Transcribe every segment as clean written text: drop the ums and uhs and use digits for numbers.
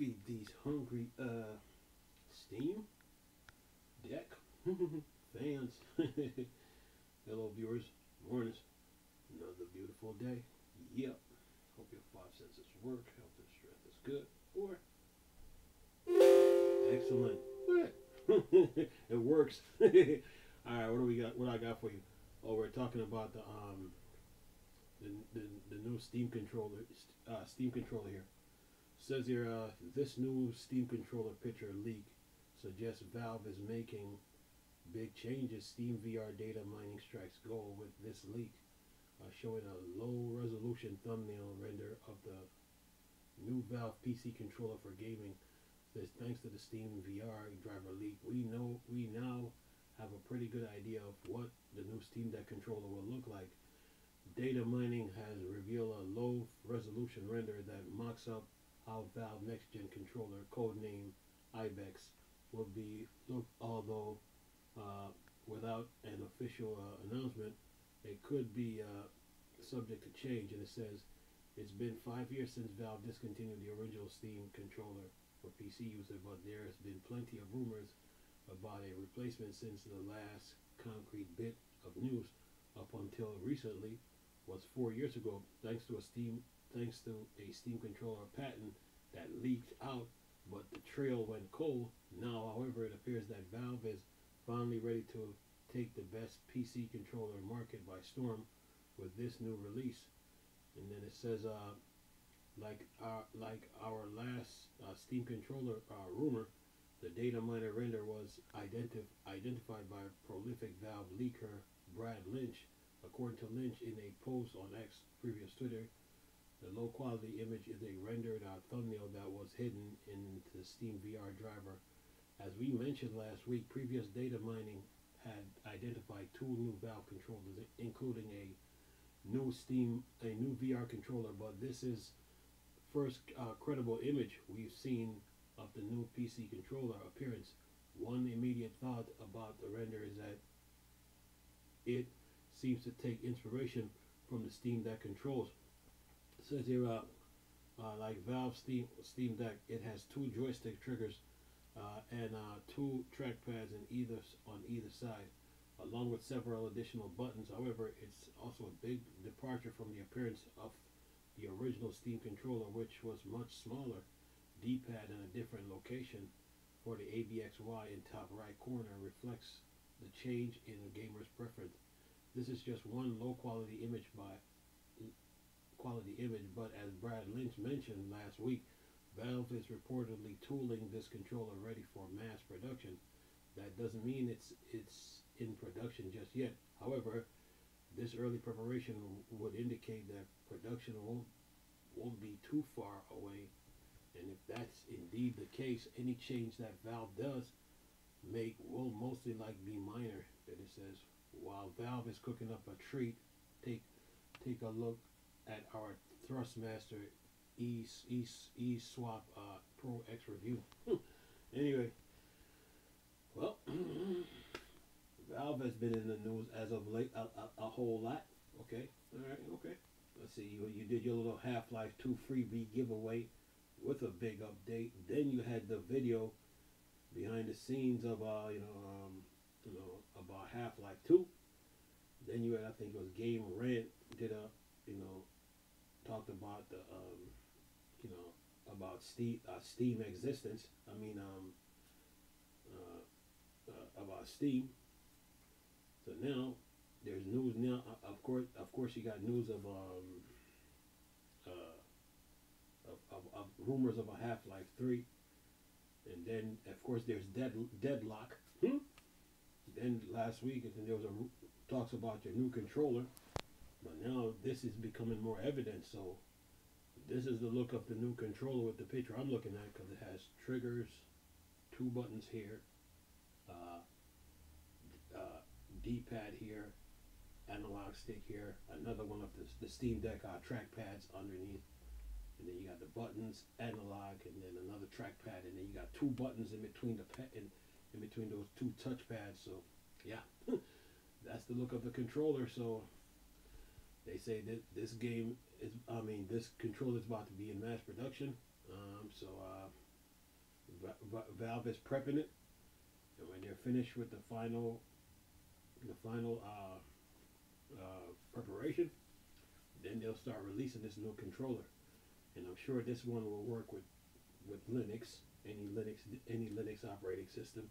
feed these hungry Steam Deck fans. Hello viewers, mornings, another beautiful day. Yep. Hope your five senses work, health and strength is good. Or excellent. What? It works. Alright, what do we got? What I got for you? Oh, we're talking about the new Steam controller here. Says here, this new Steam controller picture leak suggests Valve is making big changes. Steam VR data mining strikes gold with this leak, showing a low resolution thumbnail render of the new Valve PC controller for gaming. Says thanks to the Steam VR driver leak, we now have a pretty good idea of what the new Steam Deck controller will look like. Data mining has revealed a low resolution render that mocks up how Valve next gen controller, codename Ibex, will be looked, although without an official announcement. It could be subject to change, and it says it's been 5 years since Valve discontinued the original Steam controller for PC users, but there has been plenty of rumors about a replacement since the last concrete bit of news up until recently was 4 years ago, thanks to a Steam controller patent that leaked out, but the trail went cold. Now, however, it appears that Valve is finally ready to take the best PC controller market by storm with this new release. And then it says, like our last Steam controller rumor, the data miner render was identified by prolific Valve leaker Brad Lynch. According to Lynch, in a post on X, previous Twitter, the low quality image is a rendered thumbnail that was hidden in the Steam VR driver. As we mentioned last week, previous data mining had identified two new Valve controllers, including a new VR controller, but this is first credible image we've seen of the new PC controller appearance. One immediate thought about the render is that it seems to take inspiration from the Steam Deck controls. It says here, like Valve Steam Deck, it has two joystick triggers and two trackpads on either side, along with several additional buttons. However, it's also a big departure from the appearance of the original Steam controller, which was much smaller. D-pad in a different location for the ABXY in top right corner reflects the change in the gamer's preference. This is just one low quality image, but as Brad Lynch mentioned last week, Valve is reportedly tooling this controller ready for mass production. That doesn't mean it's in production just yet. However, this early preparation would indicate that production won't be too far away. And if that's indeed the case, any change that Valve does make will mostly be minor. That it says, while Valve is cooking up a treat, take a look at our Thrustmaster eSwap Pro X review. Anyway, well, Valve has been in the news as of late a whole lot. Okay, all right, okay. Let's see, you did your little Half-Life 2 freebie giveaway with a big update. Then you had the video behind the scenes of about Half-Life 2. Then you had, I think it was Game Rant, did a talked about the about Steam existence. About Steam. So now there's news now. Of course, you got news of rumors of a Half-Life 3, and then of course there's Deadlock. Then last week, and then there was talks about your new controller, but now this is becoming more evident. So this is the look of the new controller with the picture I'm looking at, because it has triggers, two buttons here, D-pad here, analog stick here, another one of the Steam Deck trackpads underneath, and then you got the buttons, analog, and then another trackpad, and then you got two buttons in between in between those two touchpads. So yeah, that's the look of the controller. So they say that this controller is about to be in mass production. Valve is prepping it, and when they're finished with the final preparation, then they'll start releasing this new controller. And I'm sure this one will work with Linux, any Linux operating system,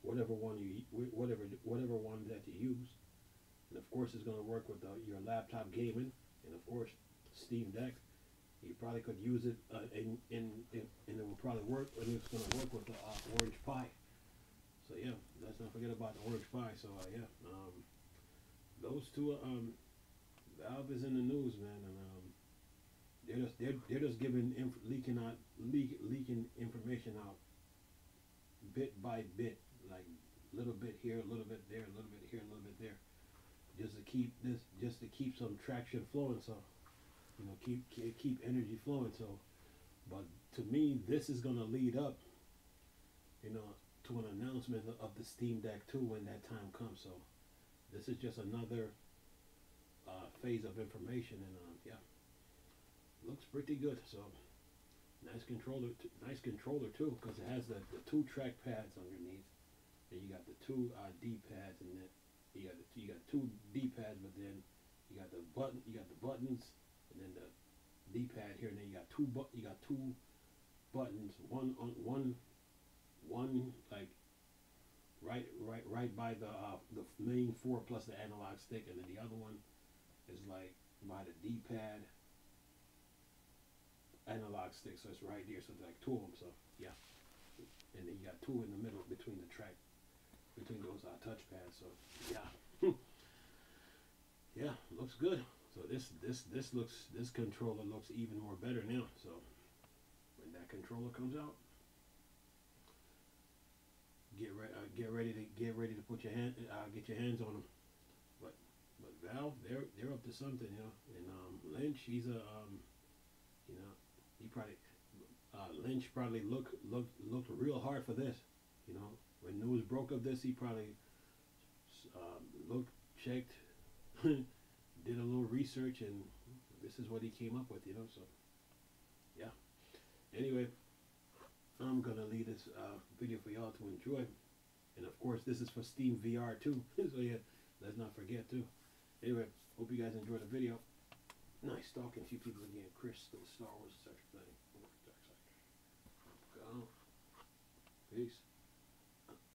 whatever one whatever one that you use. And of course, it's going to work with your laptop gaming, and of course, Steam Deck. You probably could use it, and it will probably work, and it's going to work with the Orange Pi. So yeah, let's not forget about the Orange Pi. So yeah, those two, Valve is in the news, man, and they're just giving leaking information out bit by bit, like little bit here, a little bit there, a little bit here, a little bit there, just to keep some traction flowing. So keep energy flowing. So, but to me, this is gonna lead up, to an announcement of the Steam Deck 2 when that time comes. So, this is just another phase of information, and yeah, looks pretty good. So, nice controller too, because it has the two track pads underneath, and you got the two D pads, and then you got two D pads, but then you got the buttons, and then the D pad here, and then you got two buttons, one like right by the main 4 plus the analog stick, and then the other one is like by the D pad analog stick, so it's right there. So it's like two of them. So yeah, and then you got two in the middle between those touch pads. So yeah, yeah, looks good. So this controller looks even more better now. So when that controller comes out, get ready to put your get your hands on them. But Valve, they're up to something, And Lynch, he's a he probably Lynch probably looked real hard for this. When news broke of this, he probably looked, checked, did a little research, and this is what he came up with. So yeah. Anyway, I'm gonna leave this video for y'all to enjoy, and of course, this is for Steam VR too. So yeah, let's not forget too. Anyway, hope you guys enjoyed the video. Nice talking to you people again. Chris, the Star Wars Search thing. Peace.